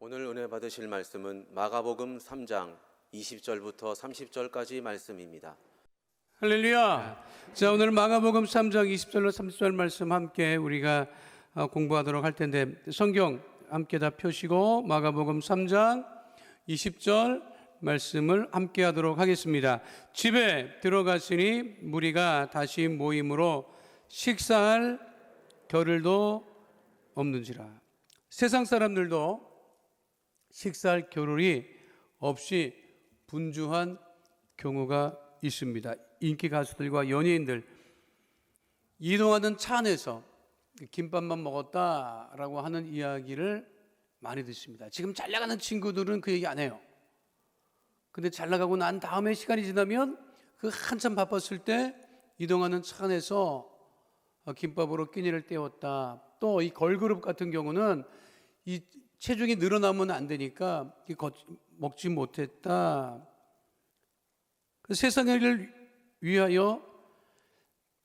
오늘 은혜 받으실 말씀은 마가복음 3장 20절부터 30절까지 말씀입니다. 할렐루야. 자, 오늘 마가복음 3장 20절로 30절 말씀 함께 우리가 공부하도록 할 텐데, 성경 함께 다 펴시고 마가복음 3장 20절 말씀을 함께 하도록 하겠습니다. 집에 들어갔으니 무리가 다시 모임으로 식사할 겨를도 없는지라. 세상 사람들도 식사할 겨를이 없이 분주한 경우가 있습니다. 인기 가수들과 연예인들 이동하는 차 안에서 김밥만 먹었다라고 하는 이야기를 많이 듣습니다. 지금 잘 나가는 친구들은 그 얘기 안 해요. 근데 잘 나가고 난 다음에 시간이 지나면 그 한참 바빴을 때 이동하는 차 안에서 김밥으로 끼니를 때웠다. 또 이 걸그룹 같은 경우는 이 체중이 늘어나면 안 되니까 먹지 못했다. 세상을 위하여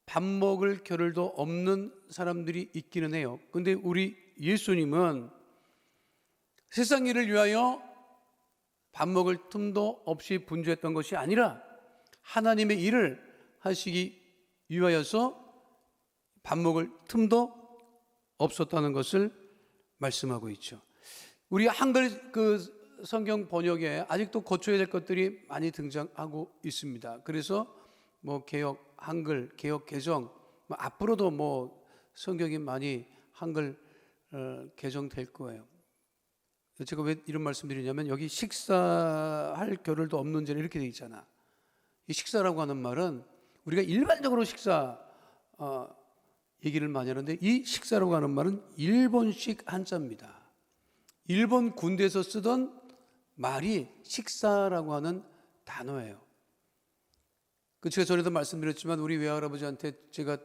밥 먹을 겨를도 없는 사람들이 있기는 해요. 근데 우리 예수님은 세상 일을 위하여 밥 먹을 틈도 없이 분주했던 것이 아니라 하나님의 일을 하시기 위하여서 밥 먹을 틈도 없었다는 것을 말씀하고 있죠. 우리 한글 성경 번역에 아직도 고쳐야 될 것들이 많이 등장하고 있습니다. 그래서 개역 한글, 개역 개정, 앞으로도 성경이 많이 한글 개정될 거예요. 제가 왜 이런 말씀드리냐면 여기 식사할 겨를도 없는지 이렇게 돼 있잖아. 이 식사라고 하는 말은 우리가 일반적으로 식사 얘기를 많이 하는데, 이 식사라고 하는 말은 일본식 한자입니다. 일본 군대에서 쓰던 말이 식사라고 하는 단어예요. 제가 전에도 말씀드렸지만 우리 외할아버지한테 제가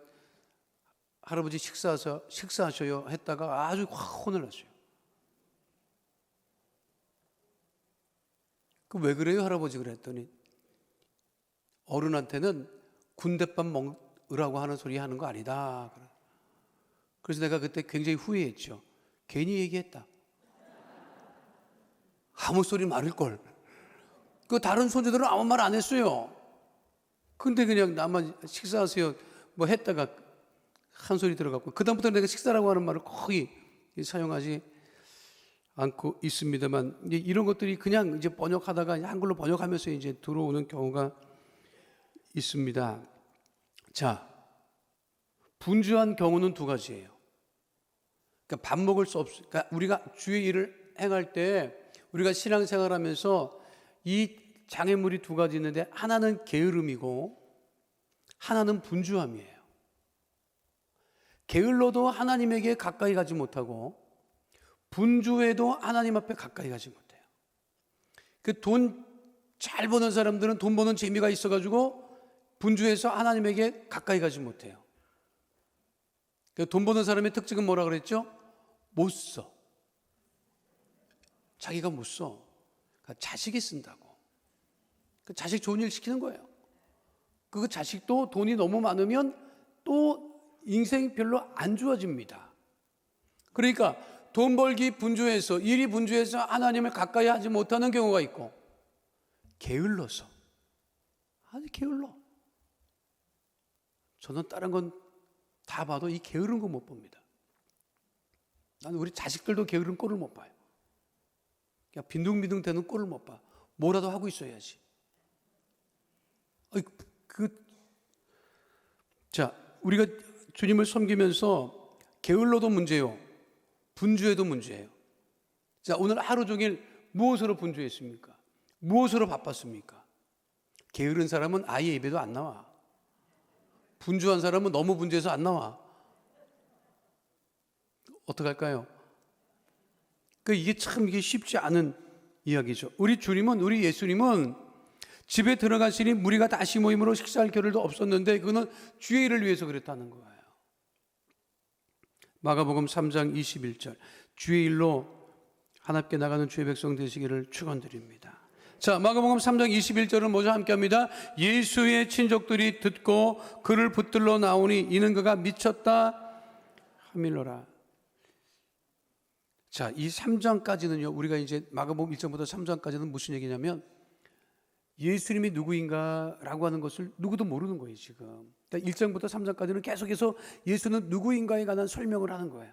할아버지 식사하셔요 했다가 아주 확 혼을 났어요. 왜 그래요 할아버지? 그랬더니 어른한테는 군대밥 먹으라고 하는 소리 하는 거 아니다. 그래서 내가 그때 굉장히 후회했죠. 괜히 얘기했다. 아무 소리 말을걸. 다른 손주들은 아무 말 안 했어요. 근데 그냥 나만 식사하세요 했다가 한 소리 들어갔고, 그다음부터 내가 식사라고 하는 말을 거의 사용하지 않고 있습니다만, 이제 이런 것들이 그냥 이제 번역하다가 한글로 번역하면서 이제 들어오는 경우가 있습니다. 자, 분주한 경우는 두 가지예요. 그러니까 밥 먹을 수 그러니까 우리가 주의 일을 행할 때 우리가 신앙생활하면서 이 장애물이 두 가지 있는데, 하나는 게으름이고 하나는 분주함이에요. 게을러도 하나님에게 가까이 가지 못하고 분주해도 하나님 앞에 가까이 가지 못해요. 돈 잘 버는 사람들은 돈 버는 재미가 있어가지고 분주해서 하나님에게 가까이 가지 못해요. 돈 버는 사람의 특징은 뭐라 그랬죠? 못 써. 자기가 못 써. 그러니까 자식이 쓴다고. 자식 좋은 일 시키는 거예요. 그 자식도 돈이 너무 많으면 또 인생이 별로 안 좋아집니다. 그러니까 돈 벌기 분주해서, 일이 분주해서 하나님을 가까이 하지 못하는 경우가 있고, 게을러서, 아주 게을러. 저는 다른 건 다 봐도 이 게으른 거 못 봅니다. 나는 우리 자식들도 게으른 꼴을 못 봐요. 그냥 빈둥빈둥 되는 꼴을 못 봐. 뭐라도 하고 있어야지. 자, 우리가 주님을 섬기면서 게을러도 문제요, 분주해도 문제예요. 자, 오늘 하루 종일 무엇으로 분주했습니까? 무엇으로 바빴습니까? 게으른 사람은 아예 예배도 안 나와. 분주한 사람은 너무 분주해서 안 나와. 어떡할까요? 이게 쉽지 않은 이야기죠. 우리 예수님은 집에 들어가시니 무리가 다시 모임으로 식사할 겨를도 없었는데, 그거는 주의 일을 위해서 그랬다는 거예요. 마가복음 3장 21절, 주의 일로 하나님께 나가는 주의 백성 되시기를 축원드립니다. 자, 마가복음 3장 21절은 먼저 함께 합니다. 예수의 친족들이 듣고 그를 붙들러 나오니 이는 그가 미쳤다 하밀러라. 자, 이 3장까지는요. 우리가 이제 마가복음 1장부터 3장까지는 무슨 얘기냐면 예수님이 누구인가라고 하는 것을 누구도 모르는 거예요, 지금. 그러니까 1장부터 3장까지는 계속해서 예수는 누구인가에 관한 설명을 하는 거예요.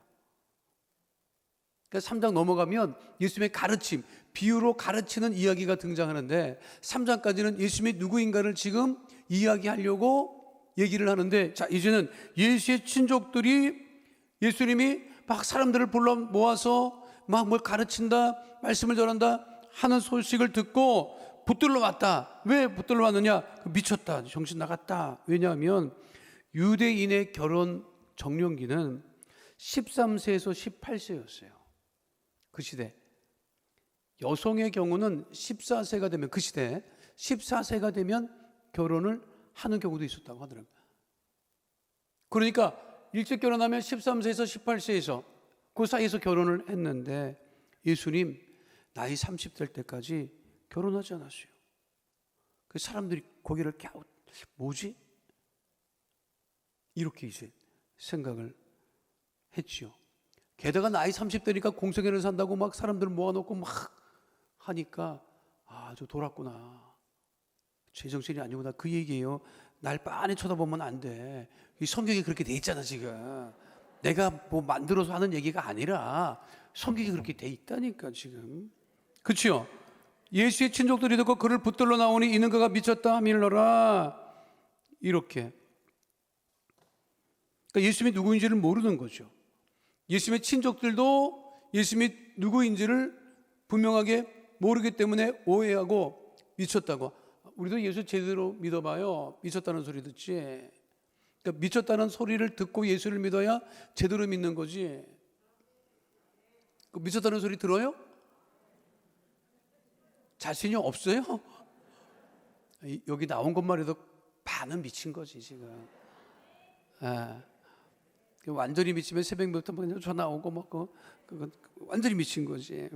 그러니까 3장 넘어가면 예수님의 가르침, 비유로 가르치는 이야기가 등장하는데 3장까지는 예수님이 누구인가를 지금 이야기하려고 얘기를 하는데, 자, 이제는 예수의 친족들이 예수님이 막 사람들을 불러 모아서 막 뭘 가르친다, 말씀을 전한다 하는 소식을 듣고 붙들러 왔다. 왜 붙들러 왔느냐? 미쳤다, 정신 나갔다. 왜냐하면 유대인의 결혼 정년기는 13세에서 18세였어요. 그 시대. 여성의 경우는 14세가 되면, 그 시대 14세가 되면 결혼을 하는 경우도 있었다고 하더라고요. 그러니까 일찍 결혼하면 13세에서 18세에서 그 사이에서 결혼을 했는데 예수님 나이 30될 때까지 결혼하지 않았어요. 그 사람들이 고개를 갸웃, 뭐지? 이렇게 이제 생각을 했지요. 게다가 나이 30대니까 공생애를 산다고 막 사람들 모아놓고 막 하니까 아, 저 돌았구나. 제정신이 아니구나. 그 얘기예요. 날 빤히 쳐다보면 안 돼. 이 성경이 그렇게 돼 있잖아, 지금. 내가 뭐 만들어서 하는 얘기가 아니라 성경이 그렇게 돼 있다니까, 지금. 그렇죠? 예수의 친족들이 듣고 그를 붙들러 나오니 이는 그가 미쳤다 하밀러라. 이렇게. 그러니까 예수님이 누구인지를 모르는 거죠. 예수님의 친족들도 예수님이 누구인지를 분명하게 모르기 때문에 오해하고 미쳤다고. 우리도 예수 제대로 믿어봐요. 미쳤다는 소리 듣지. 그러니까 미쳤다는 소리를 듣고 예수를 믿어야 제대로 믿는 거지. 미쳤다는 소리 들어요? 자신이 없어요? 여기 나온 것만 해도 반은 미친 거지, 지금. 완전히 미치면 새벽부터 막 전화 오고 막 그거 완전히 미친 거지.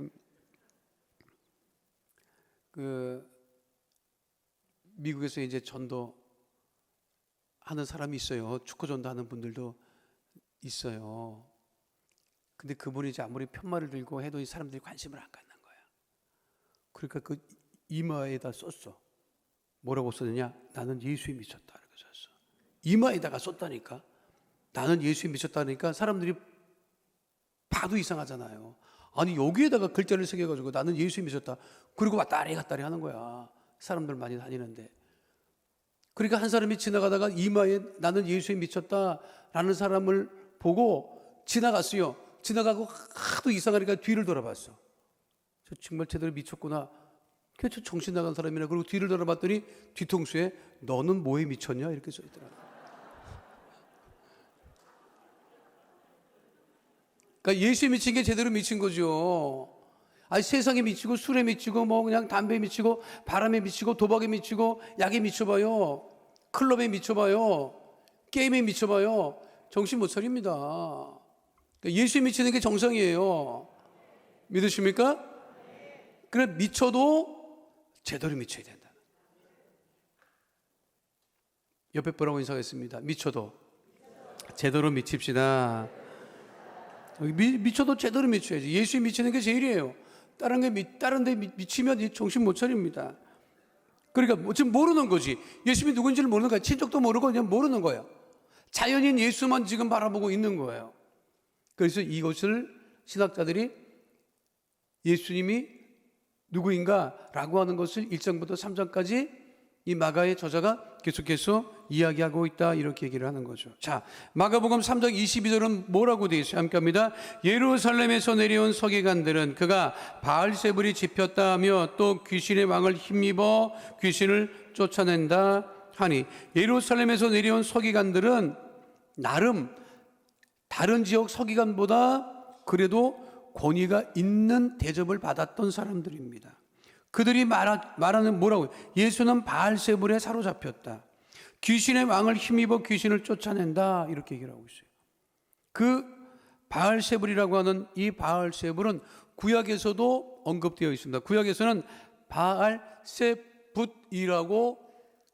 미국에서 이제 전도 하는 사람이 있어요. 축구 전도하는 분들도 있어요. 근데 그분이 이제 아무리 편말을 들고 해도 이 사람들이 관심을 안 갖는 거야. 그러니까 그 이마에다 썼어. 뭐라고 썼느냐? 나는 예수에 미쳤다. 이렇게 썼어. 이마에다가 썼다니까. 나는 예수에 미쳤다니까 사람들이 봐도 이상하잖아요. 아니 여기에다가 글자를 새겨가지고 나는 예수에 미쳤다. 그리고 왔다리 갔다리 하는 거야. 사람들 많이 다니는데. 그러니까 한 사람이 지나가다가 이마에 나는 예수에 미쳤다라는 사람을 보고 지나갔어요. 지나가고 하도 이상하니까 뒤를 돌아봤어. 저 정말 제대로 미쳤구나. 저 정신 나간 사람이네. 그리고 뒤를 돌아봤더니 뒤통수에 너는 뭐에 미쳤냐 이렇게 써있더라. 그러니까 예수에 미친 게 제대로 미친 거죠. 아니 세상에 미치고 술에 미치고 뭐 그냥 담배에 미치고 바람에 미치고 도박에 미치고 약에 미쳐봐요. 클럽에 미쳐봐요. 게임에 미쳐봐요. 정신 못 차립니다. 그러니까 예수에 미치는 게 정상이에요. 믿으십니까? 그래 미쳐도 제대로 미쳐야 된다. 옆에 분하고 인사하겠습니다. 미쳐도 제대로 미칩시다. 미쳐도 제대로 미쳐야지. 예수에 미치는 게 제일이에요. 다른 데 미치면 정신 못 차립니다. 그러니까 지금 모르는 거지. 예수님이 누군지를 모르는 거야. 친족도 모르고 그냥 모르는 거예요. 자연인 예수만 지금 바라보고 있는 거예요. 그래서 이것을 신학자들이 예수님이 누구인가라고 하는 것을 1장부터 3장까지 이 마가의 저자가 계속해서 이야기하고 있다 이렇게 얘기를 하는 거죠. 자, 마가복음 3장 22절은 뭐라고 되어 있어요? 함께 합니다. 예루살렘에서 내려온 서기관들은 그가 바알세불이 집혔다 하며 또 귀신의 왕을 힘입어 귀신을 쫓아낸다 하니, 예루살렘에서 내려온 서기관들은 나름 다른 지역 서기관보다 그래도 권위가 있는 대접을 받았던 사람들입니다. 그들이 말하는 뭐라고요? 예수는 바알세불에 사로잡혔다. 귀신의 왕을 힘입어 귀신을 쫓아낸다. 이렇게 얘기를 하고 있어요. 그 바알세불이라고 하는 이 바알세불은 구약에서도 언급되어 있습니다. 구약에서는 바알세붓이라고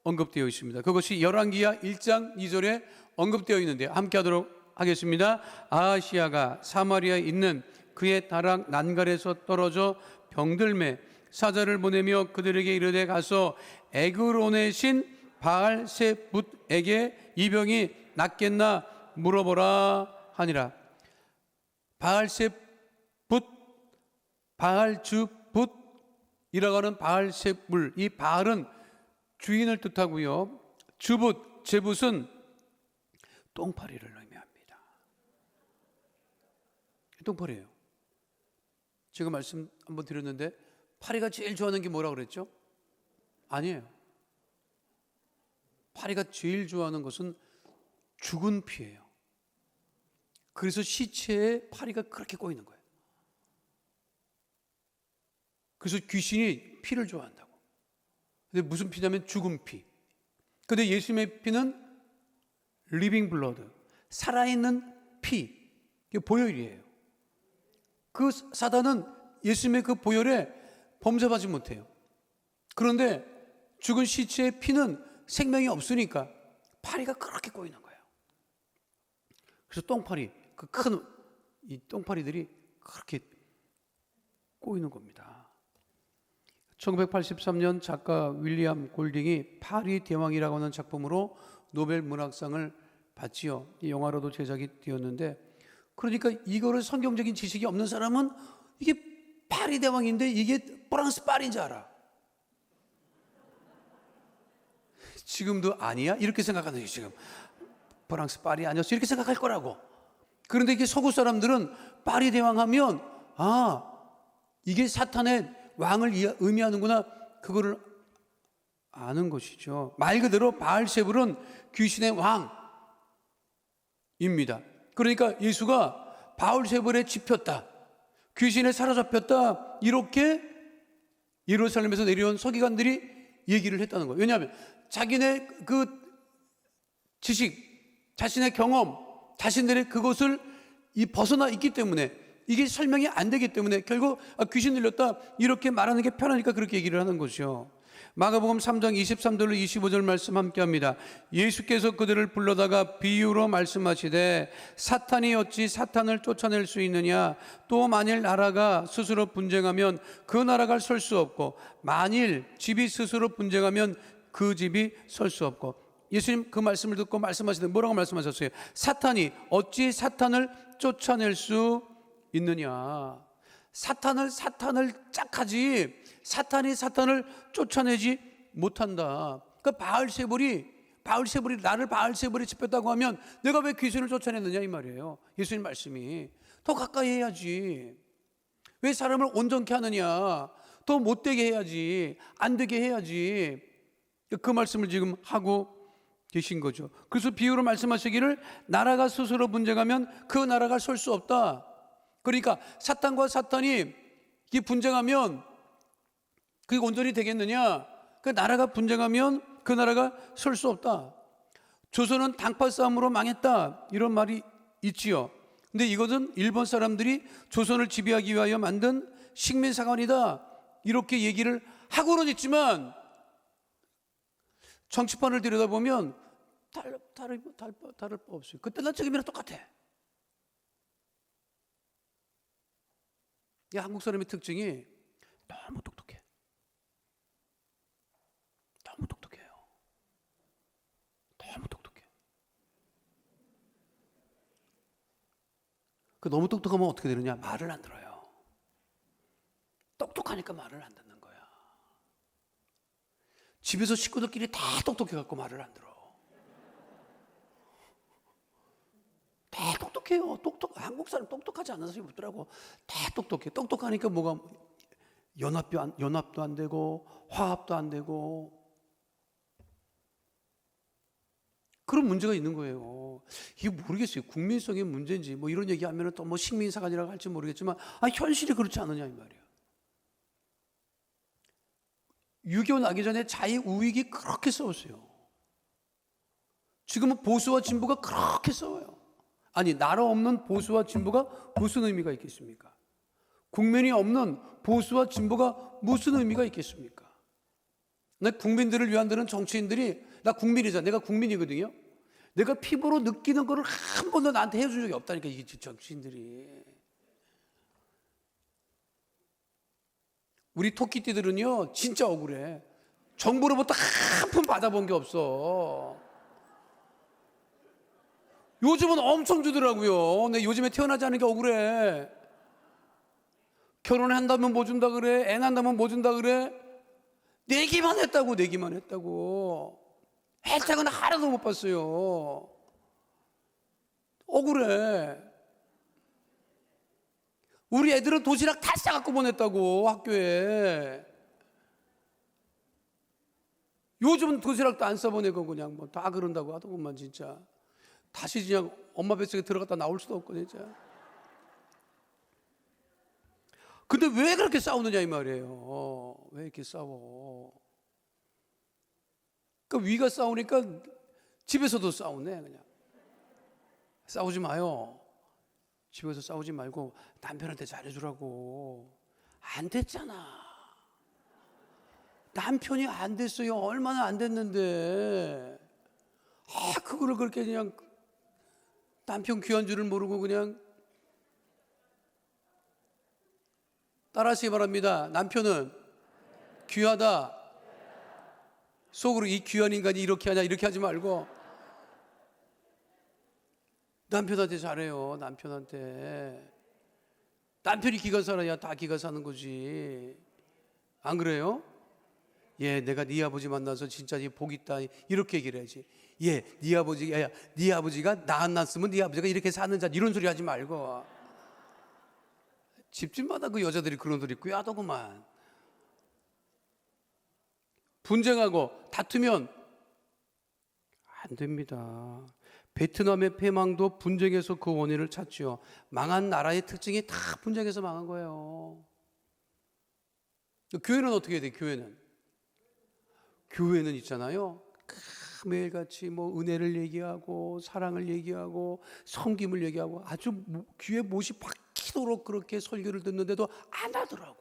언급되어 있습니다. 그것이 열왕기하 1장 2절에 언급되어 있는데 함께 하도록 하겠습니다. 아하시야가 사마리아에 있는 그의 다락 난갈에서 떨어져 병들매 사자를 보내며 그들에게 이르되 가서 에그론의 신 바알세붓에게 이 병이 낫겠나 물어보라 하니라. 바알세붓, 바알주붓이라고 하는 바알세불, 이 바알은 주인을 뜻하고요, 주붓, 제붓은 똥파리를 의미합니다. 똥파리예요. 제가 말씀 한번 드렸는데 파리가 제일 좋아하는 게 뭐라고 그랬죠? 아니에요. 파리가 제일 좋아하는 것은 죽은 피예요. 그래서 시체에 파리가 그렇게 꼬이는 거예요. 그래서 귀신이 피를 좋아한다고. 근데 무슨 피냐면 죽은 피. 근데 예수님의 피는 리빙 블러드, 살아있는 피, 이게 보혈이에요. 그 사단은 예수님의 그 보혈에 범접하지 못해요. 그런데 죽은 시체의 피는 생명이 없으니까 파리가 그렇게 꼬이는 거예요. 그래서 똥파리, 그 큰 이 똥파리들이 그렇게 꼬이는 겁니다. 1983년 작가 윌리엄 골딩이 파리 대왕이라고 하는 작품으로 노벨 문학상을 받지요. 이 영화로도 제작이 되었는데, 그러니까 이거를 성경적인 지식이 없는 사람은 이게 파리 대왕인데 이게 프랑스 파리인 줄 알아. 지금도 아니야? 이렇게 생각하는 거예요. 지금 프랑스 파리 아니었어? 이렇게 생각할 거라고. 그런데 이게 서구 사람들은 파리 대왕 하면 이게 사탄의 왕을 의미하는구나, 그거를 아는 것이죠. 말 그대로 바알세불은 귀신의 왕입니다. 그러니까 예수가 바알세불에 집혔다, 귀신에 사로잡혔다, 이렇게 예루살렘에서 내려온 서기관들이 얘기를 했다는 거예요. 왜냐하면 자기네 그 지식, 자신의 경험, 자신들의 그것을 벗어나 있기 때문에, 이게 설명이 안 되기 때문에 결국 귀신 들렸다 이렇게 말하는 게 편하니까 그렇게 얘기를 하는 거죠. 마가복음 3장 23절로 25절 말씀 함께 합니다. 예수께서 그들을 불러다가 비유로 말씀하시되 사탄이 어찌 사탄을 쫓아낼 수 있느냐, 또 만일 나라가 스스로 분쟁하면 그 나라가 설 수 없고 만일 집이 스스로 분쟁하면 그 집이 설 수 없고. 예수님 그 말씀을 듣고 말씀하시는데 뭐라고 말씀하셨어요? 사탄이 어찌 사탄을 쫓아낼 수 있느냐. 사탄을 짝하지 사탄이 사탄을 쫓아내지 못한다. 그러니까 바알세불이 나를 바알세불이 집혔다고 하면 내가 왜 귀신을 쫓아냈느냐 이 말이에요. 예수님 말씀이 더 가까이 해야지. 왜 사람을 온전케 하느냐, 더 못되게 해야지, 안 되게 해야지. 그 말씀을 지금 하고 계신 거죠. 그래서 비유로 말씀하시기를 나라가 스스로 분쟁하면 그 나라가 설 수 없다. 그러니까 사탄과 사탄이 분쟁하면 그게 온전히 되겠느냐? 그 나라가 분쟁하면 그 나라가 설 수 없다. 조선은 당파 싸움으로 망했다, 이런 말이 있지요. 근데 이것은 일본 사람들이 조선을 지배하기 위하여 만든 식민사관이다, 이렇게 얘기를 하고는 있지만 정치판을 들여다보면 다를 바 없어요. 그때나 지금이나 똑같아. 이 한국 사람의 특징이 너무 똑똑해. 너무 똑똑해요. 너무 똑똑해. 그 너무 똑똑하면 어떻게 되느냐? 말을 안 들어요. 똑똑하니까 말을 안 듣는 거야. 집에서 식구들끼리 다 똑똑해갖고 말을 안 들어. 다 똑똑해요. 한국 사람 똑똑하지 않은 사람이 없더라고. 다 똑똑해. 똑똑하니까 뭐가 연합도 안 되고 화합도 안 되고 그런 문제가 있는 거예요. 이게 모르겠어요. 국민성의 문제인지 뭐 이런 얘기하면 또 뭐 식민사관이라고 할지 모르겠지만 현실이 그렇지 않느냐 이 말이에요. 유교 나기 전에 자유우익이 그렇게 싸웠어요. 지금은 보수와 진보가 그렇게 싸워요. 아니, 나라 없는 보수와 진보가 무슨 의미가 있겠습니까? 국민이 없는 보수와 진보가 무슨 의미가 있겠습니까? 국민들을 위한다는 정치인들이, 나 국민이잖아. 내가 국민이거든요. 내가 피부로 느끼는 거를 한 번도 나한테 해준 적이 없다니까, 이 정치인들이. 우리 토끼띠들은요 진짜 억울해. 정부로부터 한 푼 받아본 게 없어. 요즘은 엄청 주더라고요. 근데 요즘에 태어나지 않은 게 억울해. 결혼한다면 뭐 준다 그래, 애 낳는다면 뭐 준다 그래. 내기만 했다고. 혜택은 하나도 못 봤어요. 억울해. 우리 애들은 도시락 다 싸갖고 보냈다고 학교에. 요즘은 도시락도 안 싸보내고 그냥 뭐 다 그런다고 하더구만 진짜. 다시 그냥 엄마 뱃속에 들어갔다 나올 수도 없고 진짜. 근데 왜 그렇게 싸우느냐 이 말이에요. 왜 이렇게 싸워? 그 위가 싸우니까 집에서도 싸우네 그냥. 싸우지 마요. 집에서 싸우지 말고 남편한테 잘해주라고. 안 됐잖아. 남편이 안 됐어요. 얼마나 안 됐는데. 그거를 그렇게 그냥 남편 귀한 줄을 모르고 그냥. 따라하시기 바랍니다. 남편은 귀하다. 속으로 이 귀한 인간이 이렇게 하냐 이렇게 하지 말고 남편한테 잘해요. 남편한테. 남편이 기가 살아야 다 기가 사는 거지. 안 그래요? 예, 내가 네 아버지 만나서 진짜 복 있다 이렇게 얘기를 해야지. 예, 네 아버지가 나 안 낳았으면 네 아버지가 이렇게 사는 자 이런 소리 하지 말고. 집집마다 그 여자들이 그런 소리 꾀하더구만. 분쟁하고 다투면 안 됩니다. 베트남의 패망도 분쟁에서 그 원인을 찾죠. 망한 나라의 특징이 다 분쟁에서 망한 거예요. 교회는 어떻게 해야 돼? 교회는 있잖아요. 매일같이 뭐 은혜를 얘기하고 사랑을 얘기하고 섬김을 얘기하고 아주 귀에 못이 박히도록 그렇게 설교를 듣는데도 안 하더라고.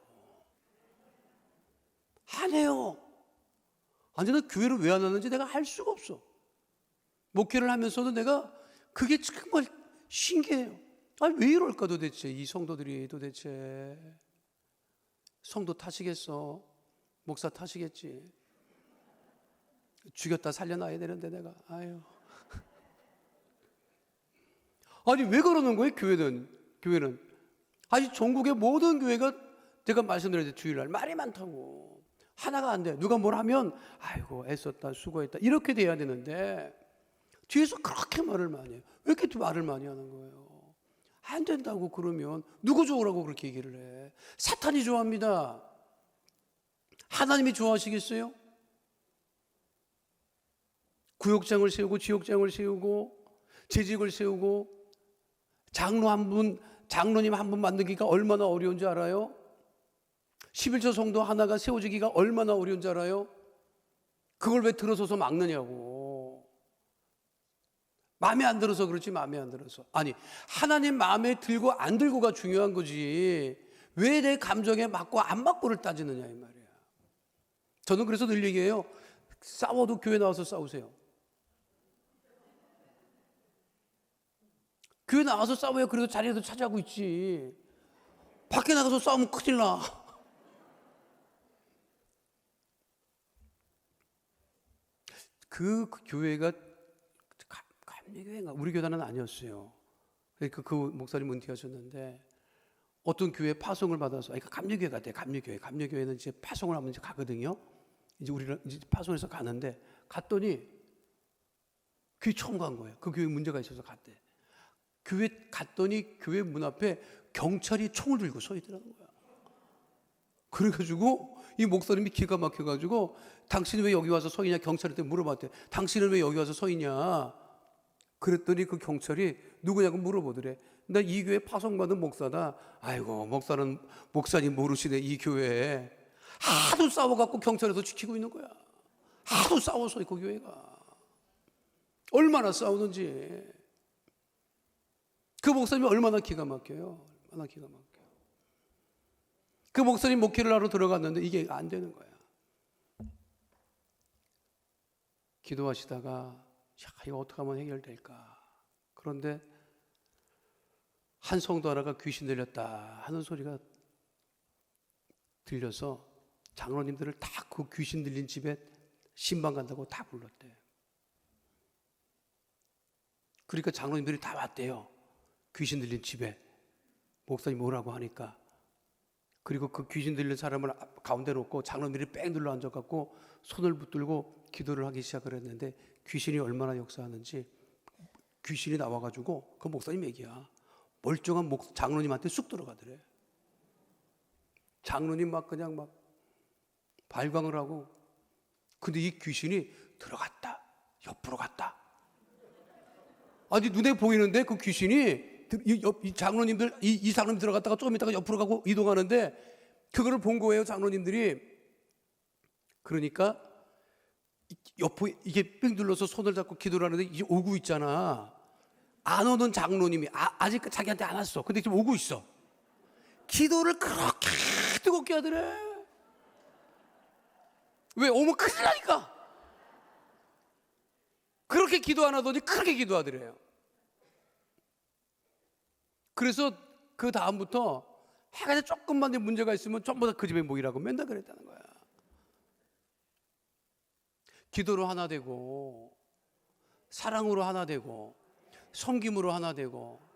안 해요. 아니 나 교회를 왜 안 하는지 내가 알 수가 없어. 목회를 하면서도 내가 그게 정말 신기해요. 아니 왜 이럴까 도대체. 이 성도들이 도대체. 성도 탓이겠어. 목사 탓이겠지. 죽였다 살려놔야 되는데 내가. 아유. 아니 왜 그러는 거예요? 교회는 아니 전국의 모든 교회가 제가 말씀드렸는데 주일날 말이 많다고. 하나가 안 돼. 누가 뭘 하면 아이고 애썼다 수고했다 이렇게 돼야 되는데 뒤에서 그렇게 말을 많이 해요. 왜 이렇게 말을 많이 하는 거예요? 안 된다고. 그러면 누구 좋으라고 그렇게 얘기를 해? 사탄이 좋아합니다. 하나님이 좋아하시겠어요? 구역장을 세우고 지역장을 세우고 재직을 세우고 장로님 한 분 만들기가 얼마나 어려운 줄 알아요? 11조 성도 하나가 세워지기가 얼마나 어려운 줄 알아요? 그걸 왜 들어서서 막느냐고. 마음에 안 들어서 그렇지. 마음에 안 들어서. 아니 하나님 마음에 들고 안 들고가 중요한 거지 왜 내 감정에 맞고 안 맞고를 따지느냐 이 말이야. 저는 그래서 늘 얘기해요. 싸워도 교회 나와서 싸우세요. 교회 나와서 싸워야 그래도 자리에도 차지하고 있지. 밖에 나가서 싸우면 큰일 나. 그 교회가 감리교회인가? 우리 교단은 아니었어요. 그 목사님 은퇴하셨는데 어떤 교회 파송을 받아서 그러니까 감리교회 같아요. 감리교회는 이제 파송을 하면 이제 가거든요. 이제 우리는 이제 파송해서 가는데 갔더니 교회 처음 간 거예요. 그 교회 문제가 있어서 갔대. 교회 갔더니 교회 문 앞에 경찰이 총을 들고 서 있더라는 거야. 그래가지고 이 목사님이 기가 막혀가지고 당신은 왜 여기 와서 서 있냐 경찰한테 물어봤대. 당신은 왜 여기 와서 서 있냐. 그랬더니 그 경찰이 누구냐고 물어보더래. 나 이 교회 파송받은 목사다. 아이고 목사님 모르시네. 이 교회에 하도 싸워갖고 경찰에서 지키고 있는 거야. 하도 싸워서 그 교회가 얼마나 싸우는지. 그 목사님이 얼마나 기가 막혀요. 얼마나 기가 막혀. 그 목사님 목회를 하러 들어갔는데 이게 안 되는 거야. 기도하시다가 이거 어떻게 하면 해결될까. 그런데 한 성도 하나가 귀신 들렸다 하는 소리가 들려서 장로님들을 다 그 귀신 들린 집에 신방 간다고 다 불렀대. 그러니까 장로님들이 다 왔대요. 귀신 들린 집에. 목사님 오라고 하니까. 그리고 그 귀신 들린 사람을 가운데 놓고 장로님들이 뺑 눌러 앉아갖고 손을 붙들고 기도를 하기 시작을 했는데, 귀신이 얼마나 역사하는지, 귀신이 나와가지고 그 목사님 얘기야. 멀쩡한 장로님한테 쑥 들어가더래. 장로님 막 그냥 막 발광을 하고, 근데 이 귀신이 들어갔다 옆으로 갔다. 아니 눈에 보이는데 그 귀신이 이 장로님들 이 장로님 들어갔다가 조금 있다가 옆으로 가고 이동하는데, 그거를 본 거예요 장로님들이. 그러니까 옆에 이게 삥 둘러서 손을 잡고 기도를 하는데, 이제 오고 있잖아. 안 오는 장로님이 아직 자기한테 안 왔어. 근데 지금 오고 있어. 기도를 그렇게 뜨겁게 하더래. 왜? 오면 큰일 나니까. 그렇게 기도 안 하더니 그렇게 기도하더래요. 그래서 그 다음부터 해가 조금만 문제가 있으면 전부 다 그 집에 모이라고 맨날 그랬다는 거야. 기도로 하나 되고, 사랑으로 하나 되고, 섬김으로 하나 되고,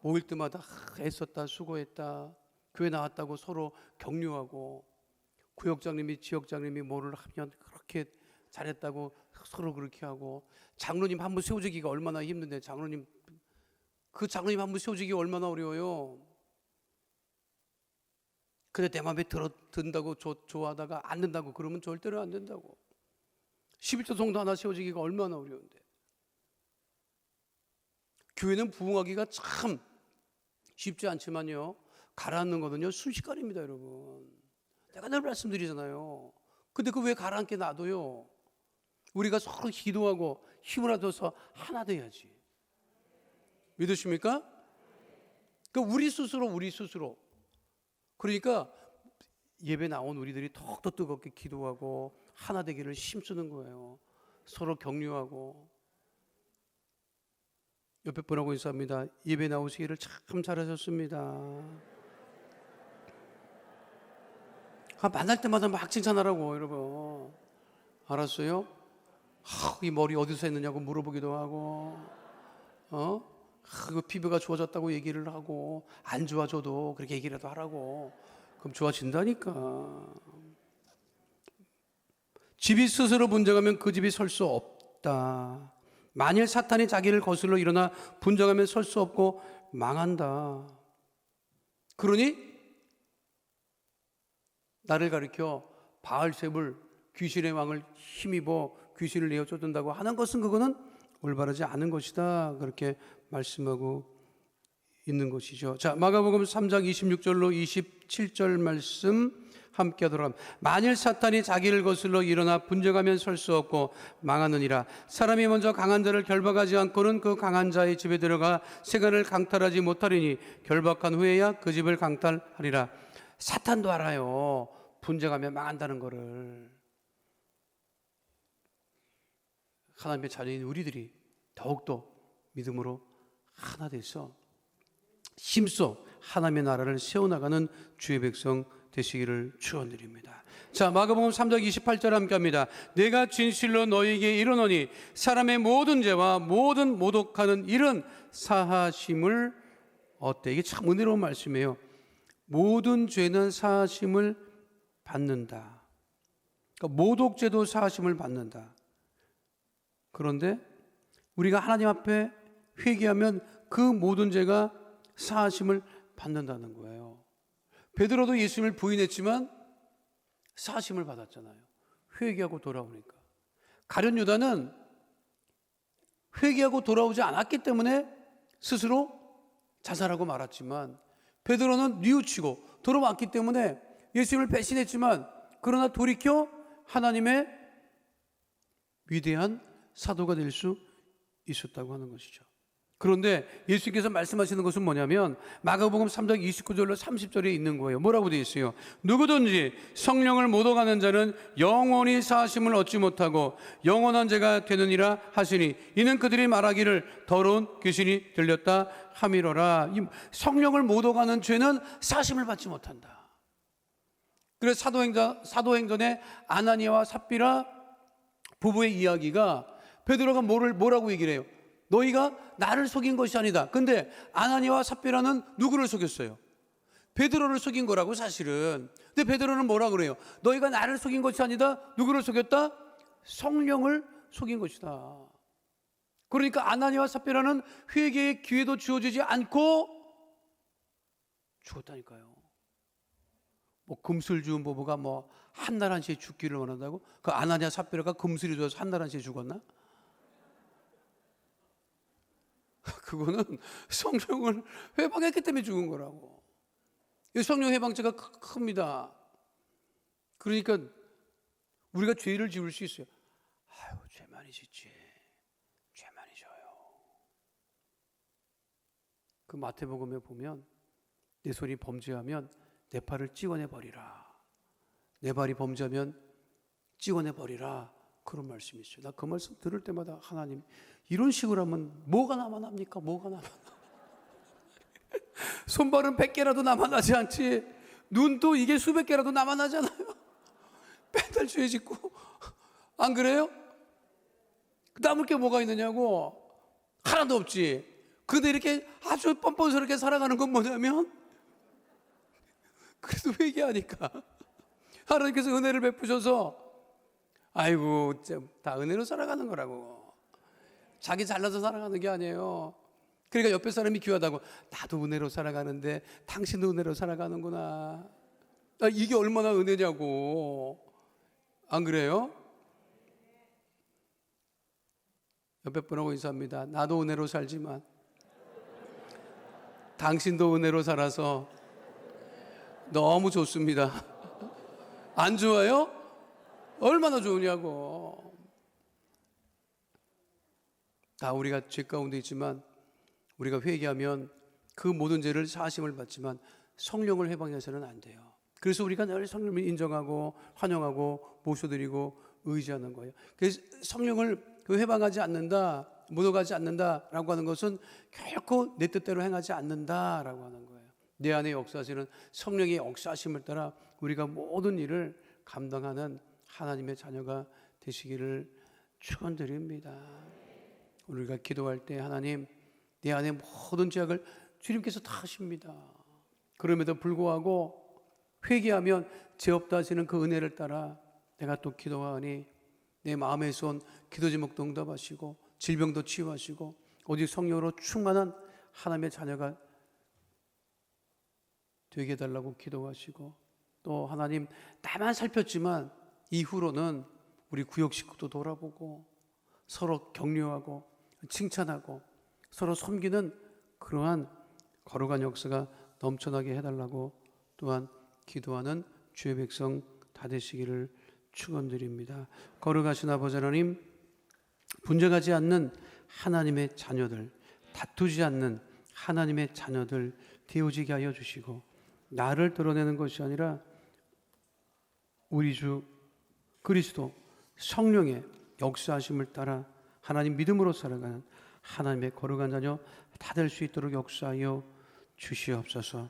모일 때마다 애썼다, 수고했다, 교회 나왔다고 서로 격려하고, 구역장님이 지역장님이 뭐를 하면 그렇게 잘했다고 서로 그렇게 하고, 장로님 한 분 세워주기가 얼마나 힘든데, 그 장로님 한 분 세워주기가 얼마나 어려워요. 근데 내 마음에 든다고 좋아하다가 안 된다고 그러면 절대로 안 된다고. 11조 성도 하나 세워주기가 얼마나 어려운데. 교회는 부흥하기가 참 쉽지 않지만요, 가라앉는 거는요 순식간입니다 여러분. 내가 늘 말씀드리잖아요. 근데 그 왜 가라앉게 놔둬요? 우리가 서로 기도하고 힘을 얻어서 하나 돼야지. 믿으십니까? 그러니까 우리 스스로. 그러니까 예배 나온 우리들이 더욱더 뜨겁게 기도하고 하나 되기를 힘쓰는 거예요. 서로 격려하고. 옆에 분하고 인사합니다. 예배 나오시기를 참 잘하셨습니다. 만날 때마다 막 칭찬하라고 여러분. 알았어요? 이 머리 어디서 했느냐고 물어보기도 하고, 그 피부가 좋아졌다고 얘기를 하고, 안 좋아져도 그렇게 얘기라도 하라고. 그럼 좋아진다니까. 집이 스스로 분쟁하면 그 집이 설 수 없다. 만일 사탄이 자기를 거슬러 일어나 분쟁하면 설 수 없고 망한다. 그러니 나를 가리켜 바알세불 귀신의 왕을 힘입어 귀신을 내어 쫓는다고 하는 것은 그거는 올바르지 않은 것이다. 그렇게 말씀하고 있는 것이죠. 자, 마가복음 3장 26절로 27절 말씀 함께 하도록 합니다. 만일 사탄이 자기를 거슬러 일어나 분쟁하면 설 수 없고 망하느니라. 사람이 먼저 강한 자를 결박하지 않고는 그 강한 자의 집에 들어가 세간을 강탈하지 못하리니 결박한 후에야 그 집을 강탈하리라. 사탄도 알아요. 분쟁하면 망한다는 거를. 하나님의 자녀인 우리들이 더욱더 믿음으로 하나 돼서 힘써 하나님의 나라를 세워나가는 주의 백성 되시기를 축원드립니다. 자, 마가복음 3장 28절 함께 합니다. 내가 진실로 너희에게 이르노니 사람의 모든 죄와 모든 모독하는 일은 사하심을 얻되. 이게 참 은혜로운 말씀이에요. 모든 죄는 사하심을 받는다. 그러니까 모독죄도 사하심을 받는다. 그런데 우리가 하나님 앞에 회개하면 그 모든 죄가 사하심을 받는다는 거예요. 베드로도 예수님을 부인했지만 사하심을 받았잖아요. 회개하고 돌아오니까. 가룟 유다는 회개하고 돌아오지 않았기 때문에 스스로 자살하고 말았지만, 베드로는 뉘우치고 돌아왔기 때문에 예수님을 배신했지만, 그러나 돌이켜 하나님의 위대한 사도가 될 수 있었다고 하는 것이죠. 그런데 예수님께서 말씀하시는 것은 뭐냐면 마가복음 3장 29절로 30절에 있는 거예요. 뭐라고 되어 있어요? 누구든지 성령을 모독하는 자는 영원히 사하심을 얻지 못하고 영원한 죄가 되느니라 하시니 이는 그들이 말하기를 더러운 귀신이 들렸다 함이로라. 성령을 모독하는 죄는 사하심을 받지 못한다. 그래서 사도행전의 아나니아와 삽비라 부부의 이야기가 베드로가 뭐라고 얘기를 해요? 너희가 나를 속인 것이 아니다. 근데 아나니아와 삽비라는 누구를 속였어요? 베드로를 속인 거라고 사실은. 근데 베드로는 뭐라 그래요? 너희가 나를 속인 것이 아니다. 누구를 속였다? 성령을 속인 것이다. 그러니까 아나니아와 삽비라는 회개의 기회도 주어지지 않고 죽었다니까요. 뭐 금술 주운 부부가 뭐 한 날 한시에 죽기를 원한다고? 그 아나니아 삽비라가 금술이 줘서 한 날 한시에 죽었나? 그거는 성령을 회방했기 때문에 죽은 거라고. 이 성령 회방죄가 큽니다. 그러니까 우리가 죄를 지을 수 있어요. 아유, 죄 많이 짓지. 죄 많이 져요. 그 마태복음에 보면 내 손이 범죄하면 내 팔을 찍어내 버리라. 내 발이 범죄하면 찍어내 버리라. 그런 말씀이 있어요. 나 그 말씀 들을 때마다 하나님 이런 식으로 하면 뭐가 남아납니까? 뭐가 남아나? 손발은 100개라도 남아나지 않지. 눈도 이게 수백 개라도 남아나잖아요. 맨날 죄 짓고. 안 그래요? 남을 게 뭐가 있느냐고. 하나도 없지. 근데 이렇게 아주 뻔뻔스럽게 살아가는 건 뭐냐면 그래도 회개하니까 하나님께서 은혜를 베푸셔서 아이고 다 은혜로 살아가는 거라고. 자기 잘나서 살아가는 게 아니에요. 그러니까 옆에 사람이 귀하다고 나도 은혜로 살아가는데 당신도 은혜로 살아가는구나. 이게 얼마나 은혜냐고. 안 그래요? 옆에 분하고 인사합니다. 나도 은혜로 살지만 당신도 은혜로 살아서 너무 좋습니다. 안 좋아요? 얼마나 좋으냐고. 다 우리가 죄 가운데 있지만 우리가 회개하면 그 모든 죄를 사하심을 받지만 성령을 회방해서는 안 돼요. 그래서 우리가 늘 성령을 인정하고 환영하고 모셔드리고 의지하는 거예요. 그래서 성령을 회방하지 않는다, 묻어가지 않는다라고 하는 것은 결코 내 뜻대로 행하지 않는다라고 하는 거예요. 내 안에 역사하시는 성령의 역사하심을 따라 우리가 모든 일을 감당하는 하나님의 자녀가 되시기를 축원드립니다. 우리가 기도할 때 하나님 내 안에 모든 죄악을 주님께서 다 하십니다. 그럼에도 불구하고 회개하면 죄 없다 하시는 그 은혜를 따라 내가 또 기도하니 내 마음에서 온 기도 제목도 응답하시고 질병도 치유하시고 오직 성령으로 충만한 하나님의 자녀가 되게 해달라고 기도하시고 또 하나님 나만 살폈지만 이후로는 우리 구역 식구도 돌아보고 서로 격려하고 칭찬하고 서로 섬기는 그러한 거룩한 역사가 넘쳐나게 해달라고 또한 기도하는 주의 백성 다 되시기를 축원드립니다. 거룩하신 아버지 하나님, 분쟁하지 않는 하나님의 자녀들, 다투지 않는 하나님의 자녀들 되어지게 하여 주시고 나를 드러내는 것이 아니라 우리 주 그리스도 성령의 역사하심을 따라 하나님 믿음으로 살아가는 하나님의 거룩한 자녀 다 될 수 있도록 역사하여 주시옵소서.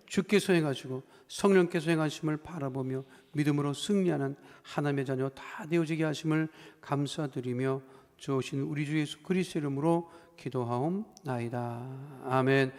주께서 행하시고 성령께서 행하심을 바라보며 믿음으로 승리하는 하나님의 자녀 다 되어지게 하심을 감사드리며 주오신 우리 주 예수 그리스도 이름으로 기도하옵나이다. 아멘.